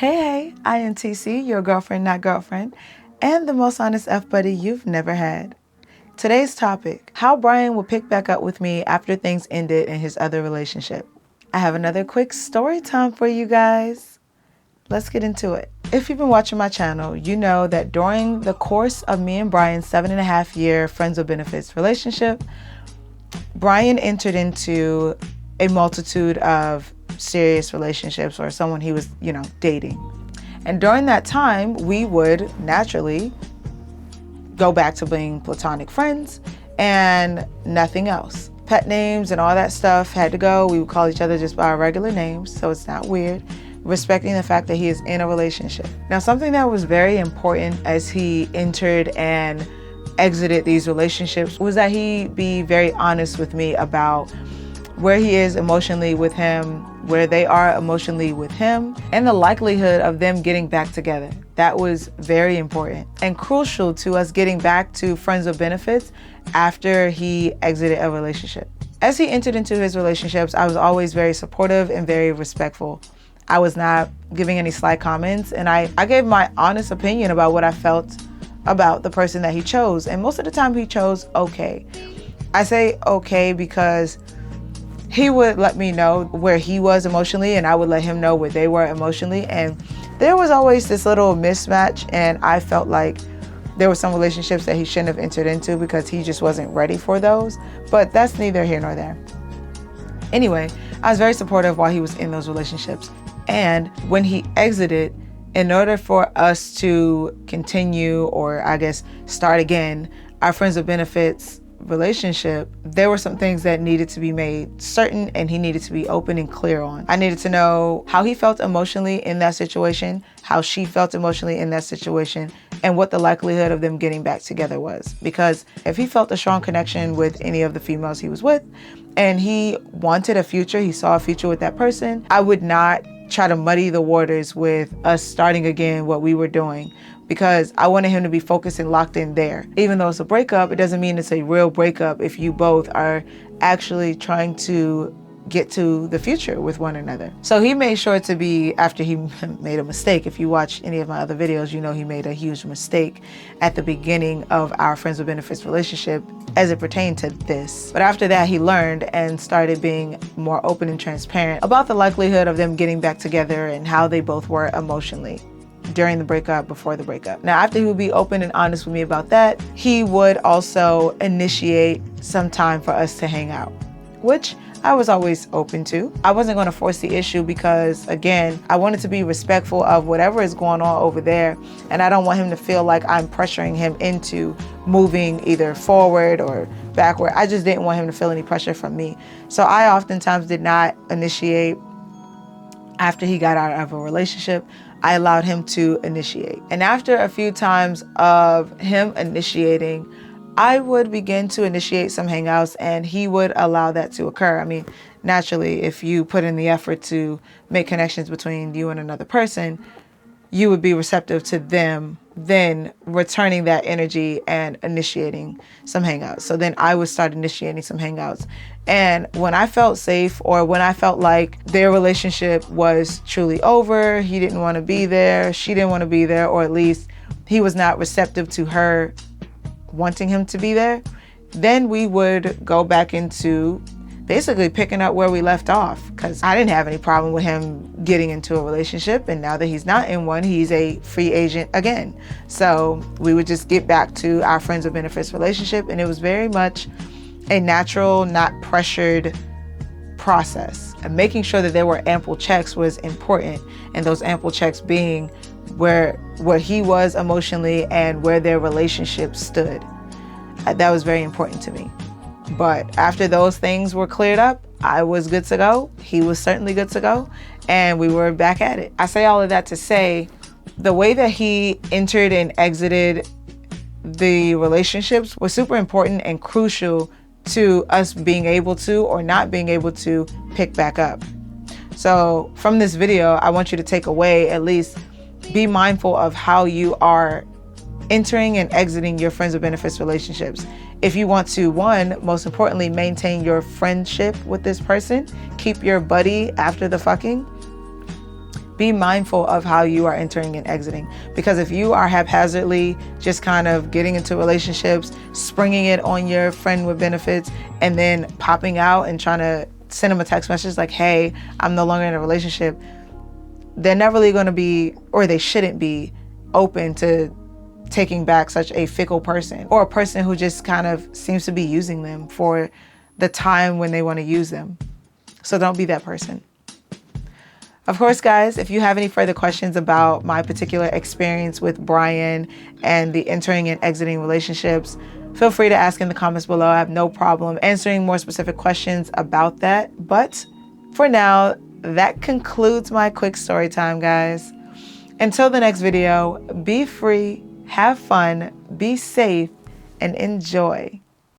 Hey, I am TC, your girlfriend, not girlfriend, and the most honest F-buddy you've never had. Today's topic, how Brian will pick back up with me after things ended in his other relationship. I have another quick story time for you guys. Let's get into it. If you've been watching my channel, you know that during the course of me and Brian's 7.5-year friends with benefits relationship, Brian entered into a multitude of serious relationships or someone he was, dating. And during that time, we would naturally go back to being platonic friends and nothing else. Pet names and all that stuff had to go. We would call each other just by our regular names, so it's not weird. Respecting the fact that he is in a relationship. Now, something that was very important as he entered and exited these relationships was that he be very honest with me about where he is emotionally with him, where they are emotionally with him, and the likelihood of them getting back together. That was very important and crucial to us getting back to friends with benefits after he exited a relationship. As he entered into his relationships, I was always very supportive and very respectful. I was not giving any slight comments, and I gave my honest opinion about what I felt about the person that he chose. And most of the time he chose okay. I say okay because he would let me know where he was emotionally and I would let him know where they were emotionally. And there was always this little mismatch, and I felt like there were some relationships that he shouldn't have entered into because he just wasn't ready for those. But that's neither here nor there. Anyway, I was very supportive while he was in those relationships. And when he exited, in order for us to continue, or I guess start again, our friends with benefits relationship, there were some things that needed to be made certain and he needed to be open and clear on. I needed to know how he felt emotionally in that situation, how she felt emotionally in that situation, and what the likelihood of them getting back together was. Because if he felt a strong connection with any of the females he was with and he wanted a future, he saw a future with that person, I would not try to muddy the waters with us starting again what we were doing, because I wanted him to be focused and locked in there. Even though it's a breakup, it doesn't mean it's a real breakup if you both are actually trying to get to the future with one another. So he made sure to be, after he made a mistake, if you watch any of my other videos, you know he made a huge mistake at the beginning of our friends with benefits relationship as it pertained to this. But after that, he learned and started being more open and transparent about the likelihood of them getting back together and how they both were emotionally during the breakup, before the breakup. Now, after he would be open and honest with me about that, he would also initiate some time for us to hang out, which I was always open to. I wasn't going to force the issue because, again, I wanted to be respectful of whatever is going on over there, and I don't want him to feel like I'm pressuring him into moving either forward or backward. I just didn't want him to feel any pressure from me. So I oftentimes did not initiate after he got out of a relationship. I allowed him to initiate. And after a few times of him initiating, I would begin to initiate some hangouts and he would allow that to occur. I mean, naturally, if you put in the effort to make connections between you and another person, you would be receptive to them then returning that energy and initiating some hangouts. So then I would start initiating some hangouts. And when I felt safe, or when I felt like their relationship was truly over, he didn't want to be there, she didn't want to be there, or at least he was not receptive to her wanting him to be there, then we would go back into basically picking up where we left off, because I didn't have any problem with him getting into a relationship, and now that he's not in one, he's a free agent again. So we would just get back to our friends with benefits relationship, and it was very much a natural, not pressured process. And making sure that there were ample checks was important, and those ample checks being where he was emotionally and where their relationship stood. That was very important to me. But after those things were cleared up, I was good to go. He was certainly good to go, and we were back at it. I say all of that to say the way that he entered and exited the relationships was super important and crucial to us being able to or not being able to pick back up. So from this video, I want you to take away, at least be mindful of how you are entering and exiting your friends with benefits relationships. If you want to, one, most importantly, maintain your friendship with this person, keep your buddy after the fucking, Be mindful of how you are entering and exiting, because if you are haphazardly just kind of getting into relationships, springing it on your friend with benefits, and then popping out and trying to send them a text message like, hey, I'm no longer in a relationship, they're never really going to be, or they shouldn't be, open to taking back such a fickle person, or a person who just kind of seems to be using them for the time when they want to use them. So don't be that person. Of course, guys, if you have any further questions about my particular experience with Brian and the entering and exiting relationships, feel free to ask in the comments below. I have no problem answering more specific questions about that. But for now, that concludes my quick story time, guys. Until the next video, be free, have fun, be safe, and enjoy.